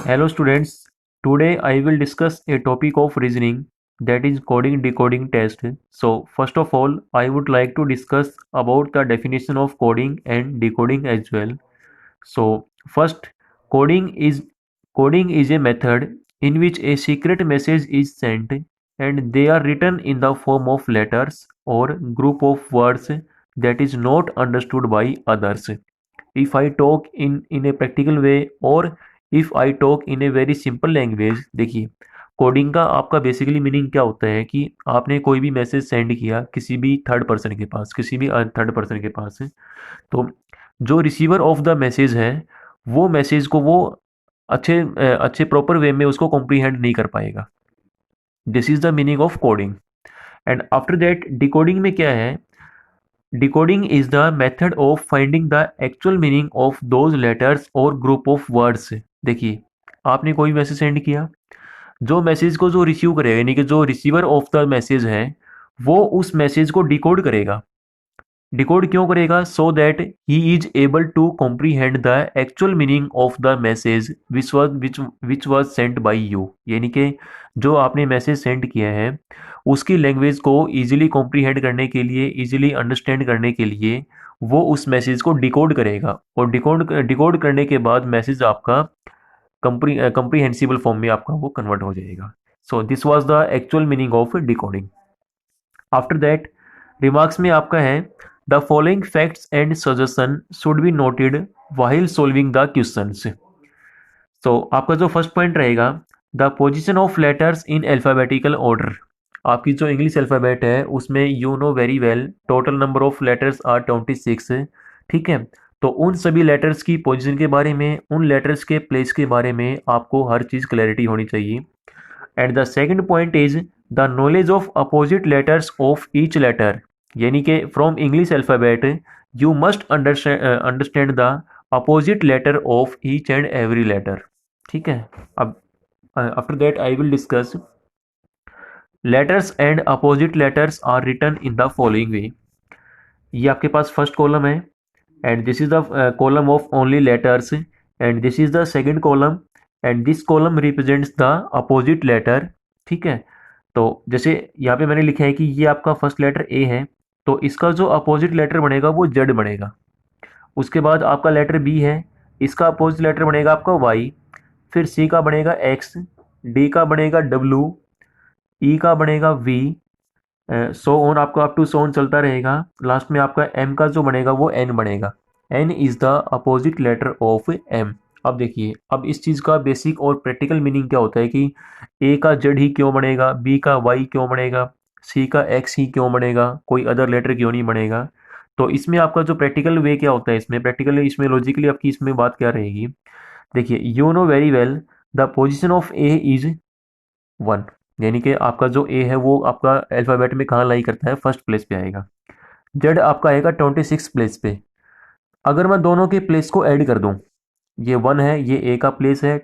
Hello students, today I will discuss a topic of reasoning, that is coding decoding test. So first of all, I would like to discuss about the definition of coding and decoding as well. So first, coding is coding is a method in which a secret message is sent and they are written in the form of letters or group of words that is not understood by others. If I talk in a practical way or if I talk in a very simple language, देखिए coding का आपका basically meaning क्या होता है कि आपने कोई भी मैसेज सेंड किया किसी भी थर्ड पर्सन के पास, किसी भी थर्ड पर्सन के पास, तो जो रिसीवर ऑफ द मैसेज है वो मैसेज को वो अच्छे प्रॉपर वे में उसको कॉम्प्रीहेंड नहीं कर पाएगा. This is the meaning of coding. And after that decoding में क्या है? Decoding is the method of finding the actual meaning of those letters or group of words. देखिए आपने कोई मैसेज सेंड किया, जो मैसेज को जो रिसीव करेगा यानी कि जो रिसीवर ऑफ द मैसेज है वो उस मैसेज को डिकोड करेगा. डिकोड क्यों करेगा? So that he is able to comprehend the actual meaning of the message which was sent by you. यानी कि जो आपने मैसेज सेंड किया है उसकी लैंग्वेज को ईजिली कॉम्प्रीहेंड करने के लिए, ईजिली अंडरस्टैंड करने के लिए वो उस मैसेज को डिकोड करेगा और डिकोड करने के बाद मैसेज आपका कंप्रीहेंसिबल फॉर्म में आपका वो कन्वर्ट हो जाएगा. So this was the actual meaning of decoding. After that remarks में आपका है the following facts and suggestion should be noted while solving the questions. तो आपका जो फर्स्ट पॉइंट रहेगा the position of letters in alphabetical order. आपकी जो English alphabet है उसमें you know very well total number of letters are 26. ठीक है, तो उन सभी लेटर्स की पोजीशन के बारे में, उन लेटर्स के प्लेस के बारे में आपको हर चीज़ क्लैरिटी होनी चाहिए. And the second point is the knowledge of opposite letters of each letter. यानी कि from English alphabet you must understand the opposite letter of each and every letter. ठीक है, अब after that I will discuss letters and opposite letters are written in the following way. ये आपके पास first column है and this is the column of only letters and this is the second column and this column represents the opposite letter. ठीक है, तो जैसे यहाँ पे मैंने लिखा है कि ये आपका फर्स्ट लेटर ए है तो इसका जो अपोजिट लेटर बनेगा वो जेड बनेगा. उसके बाद आपका लेटर बी है, इसका अपोजिट लेटर बनेगा आपका वाई, फिर सी का बनेगा एक्स, डी का बनेगा डब्ल्यू, ई का बनेगा वी, सो ऑन आपका अप टू सो ऑन चलता रहेगा. लास्ट में आपका एम का जो बनेगा वो एन बनेगा. N is the opposite letter of M. अब देखिए, अब इस चीज़ का बेसिक और प्रैक्टिकल मीनिंग क्या होता है कि ए का जेड ही क्यों बनेगा, बी का वाई क्यों बनेगा, सी का एक्स ही क्यों बनेगा, कोई अदर लेटर क्यों नहीं बनेगा. तो इसमें आपका जो प्रैक्टिकल वे क्या होता है, इसमें प्रैक्टिकली, इसमें लॉजिकली आपकी इसमें बात क्या रहेगी. देखिए, you know very well the position of A is 1. यानी कि आपका जो ए है वो आपका अल्फ़ाबेट में कहाँ लाई करता है, फर्स्ट प्लेस पे आएगा. जेड आपका आएगा 26 प्लेस पे. अगर मैं दोनों के प्लेस को ऐड कर दूं, ये 1 है, ये ए का प्लेस है,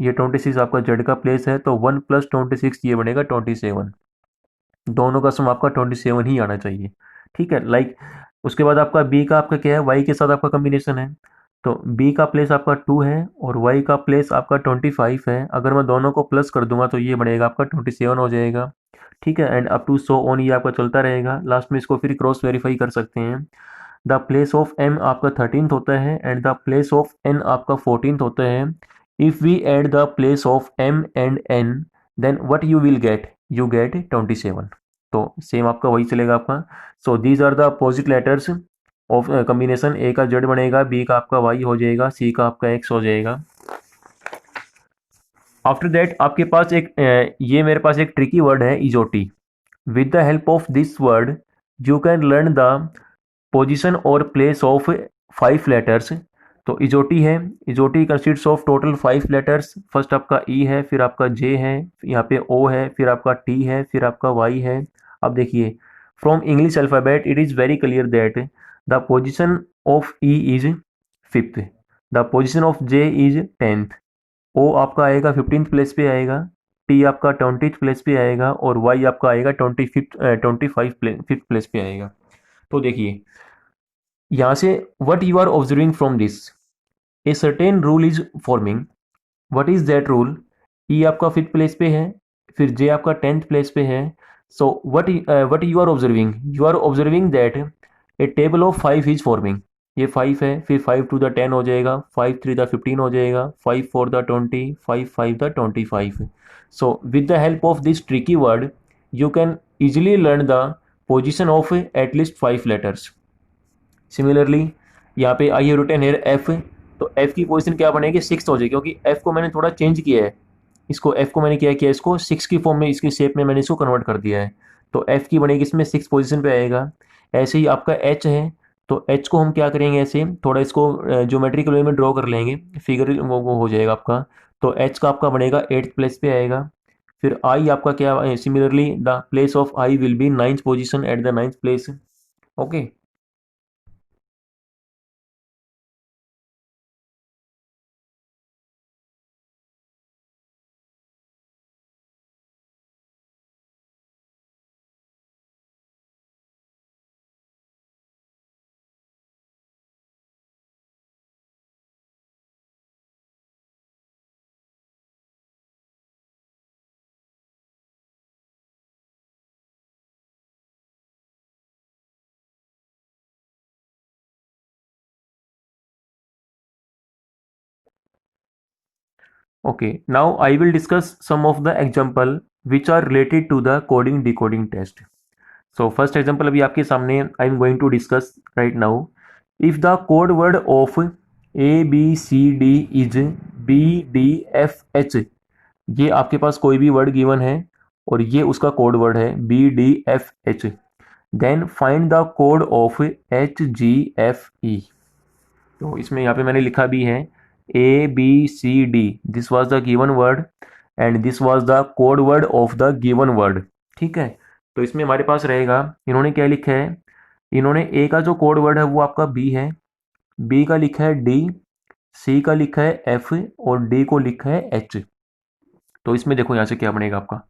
ये 26 आपका जेड का प्लेस है, तो 1 + 26 ये बनेगा 27. दोनों का सम आपका 27 ही आना चाहिए. ठीक है, लाइक उसके बाद आपका बी का आपका क्या है, वाई के साथ आपका कम्बिनेशन है, तो बी का प्लेस आपका 2 है और वाई का प्लेस आपका 25 है. अगर मैं दोनों को प्लस कर दूंगा तो ये बनेगा आपका 27 हो जाएगा. ठीक है, and up to so on ये आपका चलता रहेगा. लास्ट में इसको फिर क्रॉस वेरीफाई कर सकते हैं. द प्लेस ऑफ एम आपका 13th होता है and the place of N आपका 14th होता है. If we add the place of M and N then what you will get, you get 27. तो सेम आपका वही चलेगा आपका. So these are the opposite letters of combination. A का Z बनेगा, बी का आपका वाई हो जाएगा, सी का आपका एक्स हो जाएगा. आफ्टर दैट आपके पास एक ये मेरे पास एक ट्रिकी वर्ड है इजोटी. With the help of this word you can learn the position और प्लेस ऑफ 5 लेटर्स. तो इजोटी है, इजोटी consists of total 5 letters. First आपका ई है, फिर आपका जे है, यहाँ पे ओ है, फिर आपका टी है, फिर आपका वाई है. अब देखिए, from English alphabet it is very clear that the position of E is 5th, the position of J is 10th, ओ आपका आएगा 15th प्लेस पे आएगा, टी आपका 20th प्लेस पे आएगा और वाई आपका आएगा 5th प्लेस पे आएगा. तो देखिए यहाँ से what you are observing from this, a certain rule is forming. What is that rule? E आपका फिफ्थ प्लेस पे है, फिर जे आपका टेंथ प्लेस पे है। So what you are observing? You are observing that a table of five is forming. ये five है, फिर फाइव टू द टेन हो जाएगा, फाइव थ्री द फिफ्टीन हो जाएगा, five four the twenty, five five the twenty five. So with the help of this tricky word you can easily learn the position of at least five letters. Similarly, यहाँ पे I have written here F, तो F की position क्या बनेगी? Six हो जाएगी, क्योंकि F को मैंने थोड़ा चेंज किया है। इसको एफ को मैंने क्या किया, इसको सिक्स की फॉर्म में, इसकी शेप में मैंने इसको कन्वर्ट कर दिया है। तो एफ की बनेगी इसमें सिक्स पोजीशन पे आएगा। ऐसे ही आपका एच है, तो एच को हम क्या करेंगे, ऐसे थोड़ा इसको ज्योमेट्रिकल वे में ड्रॉ कर लेंगे, फिगर वो हो जाएगा आपका। तो एच का आपका बनेगा एट्थ प्लेस पे आएगा। फिर आई आपका क्या, similarly the place of I will be ninth position at the ninth place. Okay. Okay, now I will discuss some of the example which are related to the coding decoding test. So first example अभी आपके सामने I am going to discuss right now. If the code word of A B C D is B D F H, ये आपके पास कोई भी word given है और ये उसका कोड वर्ड है B D F H, then find the code of H G F E। तो इसमें यहाँ पे मैंने लिखा भी है A B C D, this was the given word and this was the code word of the given word. ठीक है, तो इसमें हमारे पास रहेगा, इन्होंने क्या लिखा है, इन्होंने ए का जो कोड वर्ड है वो आपका बी है, बी का लिखा है डी, सी का लिखा है एफ और डी को लिखा है एच। तो इसमें देखो यहाँ से क्या बनेगा आपका,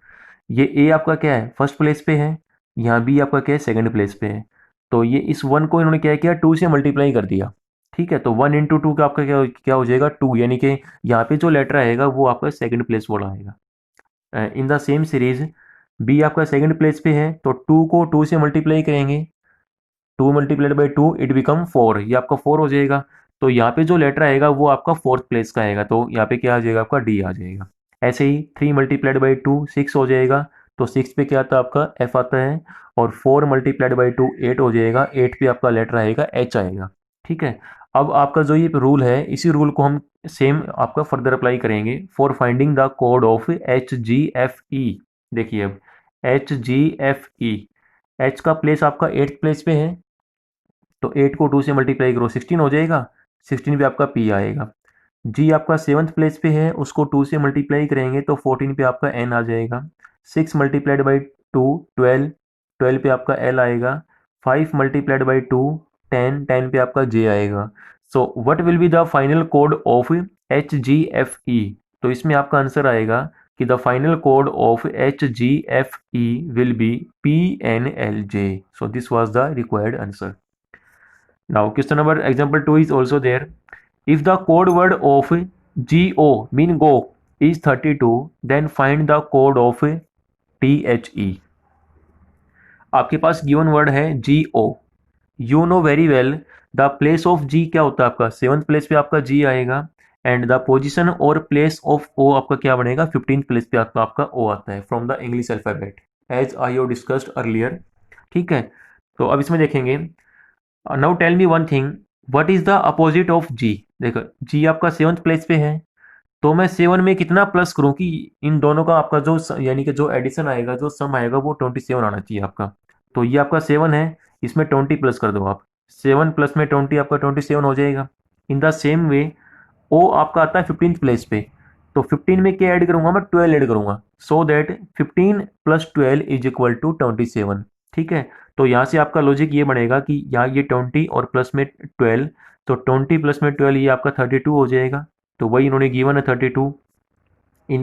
ये ए आपका क्या है, फर्स्ट प्लेस पे है, यहाँ बी आपका क्या है, सेकंड प्लेस पे है। तो ये इस वन को इन्होंने क्या किया, टू से मल्टीप्लाई कर दिया। ठीक है, तो वन इंटू टू का आपका क्या क्या हो जाएगा, टू, यानी कि यहाँ पे जो लेटर आएगा वो आपका सेकंड प्लेस वाला आएगा। In the same series B आपका सेकंड प्लेस पे है, तो टू को टू से मल्टीप्लाई करेंगे, two multiplied by two it become four, ये आपका फोर हो जाएगा। तो यहाँ पे जो लेटर आएगा वो आपका फोर्थ प्लेस का आएगा, तो यहाँ पे क्या आ जाएगा, आपका डी आ जाएगा। ऐसे ही three multiplied by two six हो जाएगा, तो सिक्स पे क्या आता है, आपका एफ आता है। और four multiplied by two eight हो जाएगा, एट पे आपका लेटर आएगा एच आएगा। ठीक है, अब आपका जो ये रूल है, इसी रूल को हम सेम आपका फर्दर अप्लाई करेंगे for finding the code of H G F ई। देखिए अब एच जी एफ ई, एच का प्लेस आपका एट्थ प्लेस पे है, तो एट को टू से मल्टीप्लाई करो, सिक्सटीन हो जाएगा, सिक्सटीन पे आपका पी आएगा। जी आपका सेवन्थ प्लेस पे है, उसको टू से मल्टीप्लाई करेंगे तो फोर्टीन पे आपका एन आ जाएगा। Six multiplied by two twelve, twelve पे आपका एल आएगा। Five multiplied by two ten, ten पे आपका जे आएगा। So what will be the final code of H G F E? तो इसमें आपका आंसर आएगा कि the final code of H G F E will be P N L J. So this was the required answer. Now question number example 2 is also there. If the code word of go mean go is 32, then find the code of the। आपके पास given word है G O, you know very well the place of G क्या होता है, आपका seventh place पे आपका जी आएगा and the position और प्लेस ऑफ ओ आपका क्या बनेगा, 15th प्लेस पे आपका ओ आता है from the English alphabet as I have discussed earlier. ठीक है, तो अब इसमें देखेंगे, now tell me one thing, what is the opposite of G? देखो जी आपका सेवंथ प्लेस पे है, तो मैं सेवन में कितना प्लस करूं कि इन दोनों का आपका जो यानी कि जो एडिशन आएगा, जो सम आएगा वो 27 आना चाहिए आपका। तो ये आपका सेवन है, इसमें 20 प्लस कर दो आप, सेवन प्लस में 20 आपका 27 हो जाएगा। इन द सेम वे ओ आपका आता है 15th प्लेस पे, तो 15 में क्या ऐड करूंगा, मैं 12 ऐड करूंगा, so that 15 plus 12 is equal to 27। ठीक है, तो यहाँ से आपका लॉजिक ये बनेगा कि यहाँ ये 20 और प्लस में 12, तो 20 प्लस में 12 ये आपका 32 हो जाएगा। तो वही इन्होंने गिवन है 32। In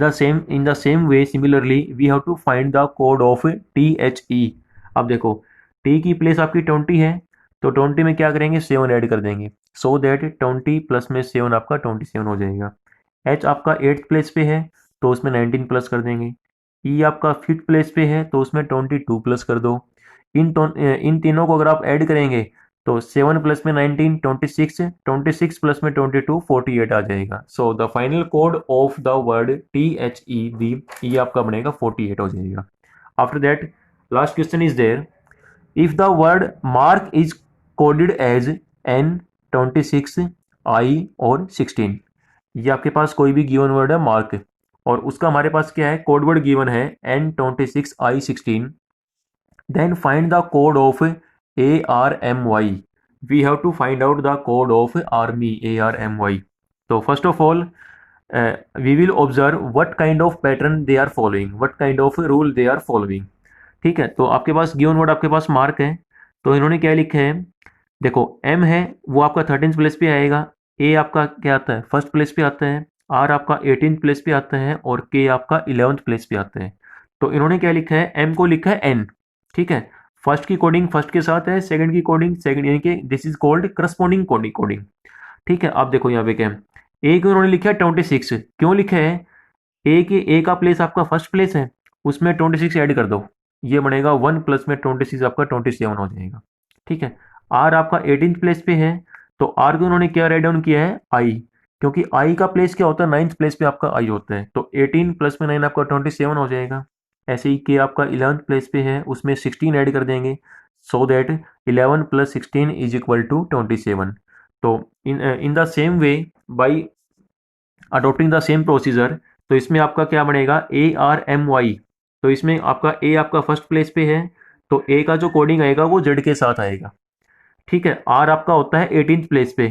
the same way similarly we have to find the code of T H E. अब देखो टी की प्लेस आपकी 20 है, तो 20 में क्या करेंगे, 7 ऐड कर देंगे, सो दैट 20 प्लस में 7 आपका 27 हो जाएगा। एच आपका 8th प्लेस पे है तो उसमें 19 प्लस कर देंगे। ई आपका 5th प्लेस पे है तो उसमें 22 प्लस कर दो। इन तीनों को अगर आप ऐड करेंगे तो 7 प्लस में 19 26, 26 प्लस में 22 48 आ जाएगा। So the final code of the word THED, ये आपका बनेगा 48 हो जाएगा। After that last question is there, if the word mark is coded as N, 26, I और 16, ये आपके पास कोई भी गिवन वर्ड है मार्क और उसका हमारे पास क्या है, कोड वर्ड गिवन है N, 26, I, 16, then find the code of ARMY. We have to find out the code of army ARMY. So first of all, we will observe what kind of pattern they are following, what kind of rule they are following. ठीक है, तो आपके पास given word आपके पास mark है, तो इन्होंने क्या लिखा है, देखो एम है वो आपका 13th प्लेस पे आएगा, ए आपका क्या आता है फर्स्ट प्लेस पे आता है, आर आपका 18th प्लेस पे आता है और के आपका 11th प्लेस पे आता है। तो इन्होंने क्या लिखा है, एम को लिखा है एन, ठीक है, फर्स्ट की कोडिंग फर्स्ट के साथ है, सेकंड की कोडिंग सेकंड, यानी कि this is called corresponding coding. ठीक है, आप देखो यहाँ पे क्या, ए को उन्होंने लिखा है 26, क्यों लिखा है, ए का प्लेस आपका फर्स्ट प्लेस है, उसमें 26 ऐड कर दो, ये बनेगा 1 प्लस में 26 आपका 27 हो जाएगा। ठीक है, आर आपका 18th प्लेस पे है, तो आर को उन्होंने क्या राइट डाउन किया है, आई, क्योंकि आई का प्लेस क्या होता है, 9th प्लेस पे आपका आई होता है, तो 18 प्लस में 9 आपका 27 हो जाएगा। ऐसे ही के आपका 11th प्लेस पे है, उसमें 16 ऐड कर देंगे, so that 11 plus 16 is equal to 27। तो in the same way, by adopting the same procedure, तो इसमें आपका क्या बनेगा, ARMY, तो इसमें आपका ए आपका फर्स्ट प्लेस पे है, तो ए का जो कोडिंग आएगा वो जेड के साथ आएगा। ठीक है, आर आपका होता है 18th प्लेस पे,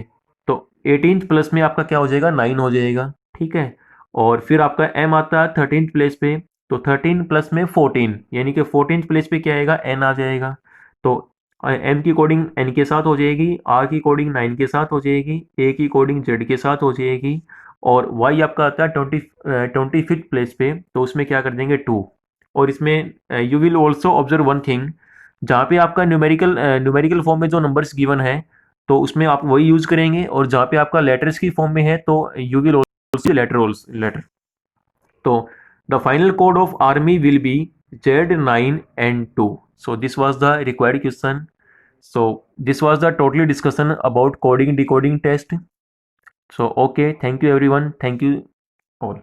तो 18th प्लस में आपका क्या हो जाएगा, 9 हो जाएगा। ठीक है, और फिर आपका एम आता है 13th प्लेस पे, तो 13 प्लस में 14, यानी कि 14th प्लेस पे क्या आएगा, एन आ जाएगा। तो एम की कोडिंग एन के साथ हो जाएगी, आर की कोडिंग 9 के साथ हो जाएगी, ए की कोडिंग जेड के साथ हो जाएगी, और वाई आपका आता है 25th प्लेस पे, तो उसमें क्या कर देंगे 2। और इसमें you will also observe one thing, जहाँ पे आपका न्यूमेरिकल फॉर्म में जो नंबर्स गिवन है तो उसमें आप वही यूज करेंगे, और जहाँ पे आपका लेटर्स की फॉर्म में है तो यू विल ऑल्सो लेटर। तो the final code of army will be Z9 and 2. So this was the required question. So this was the totally discussion about coding decoding test. So okay, thank you everyone, thank you all.